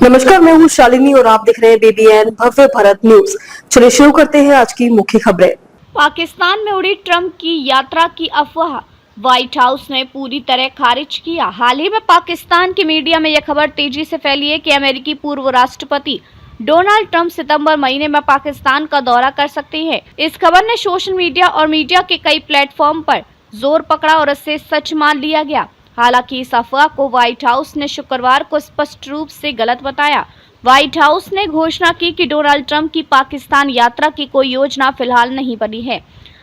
नमस्कार, मैं हूँ शालिनी और आप देख रहे हैं BBN भव्य भारत न्यूज। चलिए शुरू करते हैं आज की मुख्य खबरें। पाकिस्तान में उड़ी ट्रंप की यात्रा की अफवाह व्हाइट हाउस ने पूरी तरह खारिज किया। हाल ही में पाकिस्तान के मीडिया में यह खबर तेजी से फैली है कि अमेरिकी पूर्व राष्ट्रपति डोनाल्ड ट्रंप सितंबर महीने में पाकिस्तान का दौरा कर सकते हैं। इस खबर ने सोशल मीडिया और मीडिया के कई प्लेटफॉर्म पर जोर पकड़ा और इसे सच मान लिया गया। हालांकि इस अफवाह को व्हाइट हाउस ने शुक्रवार को स्पष्ट रूप से गलत बताया। व्हाइट हाउस ने घोषणा की कि डोनाल्ड ट्रंप की पाकिस्तान यात्रा की कोई योजना फिलहाल नहीं बनी है।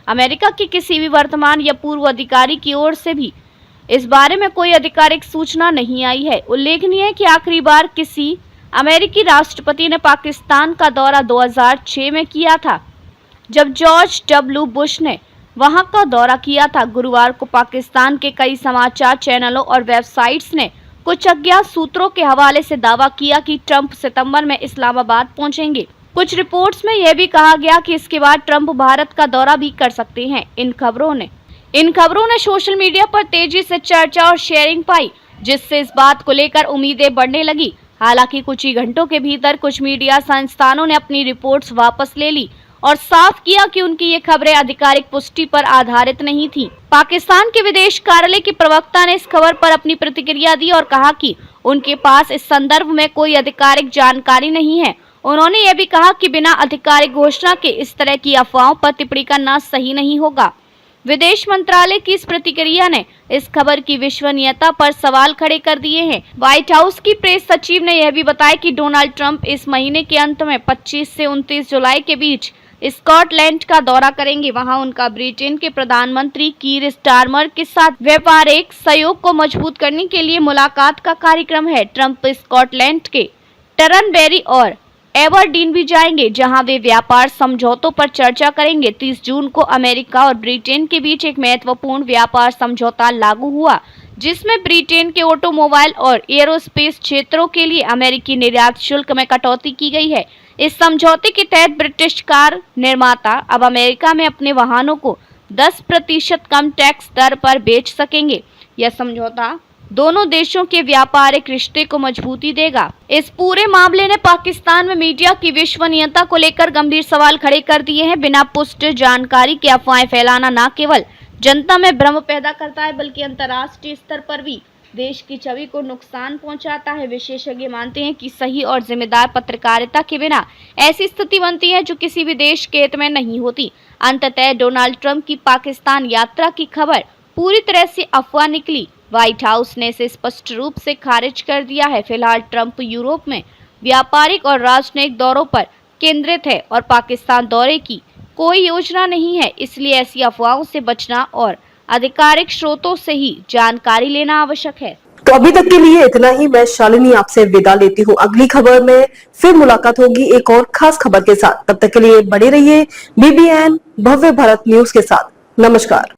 अमेरिका के किसी भी वर्तमान या पूर्व अधिकारी की ओर से भी इस बारे में कोई आधिकारिक सूचना नहीं आई है। उल्लेखनीय है कि आखिरी बार किसी अमेरिकी राष्ट्रपति ने पाकिस्तान का दौरा 2006 में किया था, जब जॉर्ज डब्ल्यू बुश ने वहां का दौरा किया था। गुरुवार को पाकिस्तान के कई समाचार चैनलों और वेबसाइट्स ने कुछ अज्ञात सूत्रों के हवाले से दावा किया कि ट्रंप सितंबर में इस्लामाबाद पहुंचेंगे। कुछ रिपोर्ट्स में यह भी कहा गया कि इसके बाद ट्रंप भारत का दौरा भी कर सकते हैं। इन खबरों ने सोशल मीडिया पर तेजी से चर्चा और शेयरिंग पाई, जिससे इस बात को लेकर उम्मीदें बढ़ने लगी। हालांकि कुछ ही घंटों के भीतर कुछ मीडिया संस्थानों ने अपनी रिपोर्ट्स वापस ले ली और साफ किया कि उनकी ये खबरें आधिकारिक पुष्टि पर आधारित नहीं थी। पाकिस्तान के विदेश कार्यालय के प्रवक्ता ने इस खबर पर अपनी प्रतिक्रिया दी और कहा कि उनके पास इस संदर्भ में कोई आधिकारिक जानकारी नहीं है। उन्होंने यह भी कहा कि बिना आधिकारिक घोषणा के इस तरह की अफवाहों पर टिप्पणी करना सही नहीं होगा। विदेश मंत्रालय की इस प्रतिक्रिया ने इस खबर की विश्वसनीयता पर सवाल खड़े कर दिए हैं। व्हाइट हाउस की प्रेस सचिव ने यह भी बताया कि डोनाल्ड ट्रंप इस महीने के अंत में 25 से 29 जुलाई के बीच स्कॉटलैंड का दौरा करेंगे। वहां उनका ब्रिटेन के प्रधानमंत्री कीर स्टारमर के साथ व्यापारिक सहयोग को मजबूत करने के लिए मुलाकात का कार्यक्रम है। ट्रंप स्कॉटलैंड के टर्नबेरी और एबरडीन भी जाएंगे, जहां वे व्यापार समझौतों पर चर्चा करेंगे। 30 जून को अमेरिका और ब्रिटेन के बीच एक महत्वपूर्ण व्यापार समझौता लागू हुआ, जिसमें ब्रिटेन के ऑटोमोबाइल और एयरोस्पेस क्षेत्रों के लिए अमेरिकी निर्यात शुल्क में कटौती की गई है। इस समझौते के तहत ब्रिटिश कार निर्माता अब अमेरिका में अपने वाहनों को 10% कम टैक्स दर पर बेच सकेंगे। यह समझौता दोनों देशों के व्यापारिक रिश्ते को मजबूती देगा। इस पूरे मामले ने पाकिस्तान में मीडिया की विश्वसनीयता को लेकर गंभीर सवाल खड़े कर दिए हैं। बिना पुष्ट जानकारी के अफवाहें फैलाना न केवल जनता में भ्रम पैदा करता है, बल्कि अंतर्राष्ट्रीय स्तर पर भी देश की छवि को नुकसान पहुंचाता है। विशेषज्ञ मानते हैं कि सही और जिम्मेदार पत्रकारिता के बिना ऐसी स्थिति बनती है जो किसी भी देश के हित में नहीं होती। अंततः डोनाल्ड ट्रंप की पाकिस्तान यात्रा की खबर पूरी तरह से अफवाह निकली। व्हाइट हाउस ने इसे स्पष्ट रूप से खारिज कर दिया है। फिलहाल ट्रंप यूरोप में व्यापारिक और राजनयिक दौरों पर केंद्रित है और पाकिस्तान दौरे की कोई योजना नहीं है। इसलिए ऐसी अफवाहों से बचना और आधिकारिक स्रोतों से ही जानकारी लेना आवश्यक है। तो अभी तक के लिए इतना ही। मैं शालिनी आपसे विदा लेती हूँ। अगली खबर में फिर मुलाकात होगी एक और खास खबर के साथ। तब तक के लिए बने रहिए BBN भव्य भारत न्यूज के साथ। नमस्कार।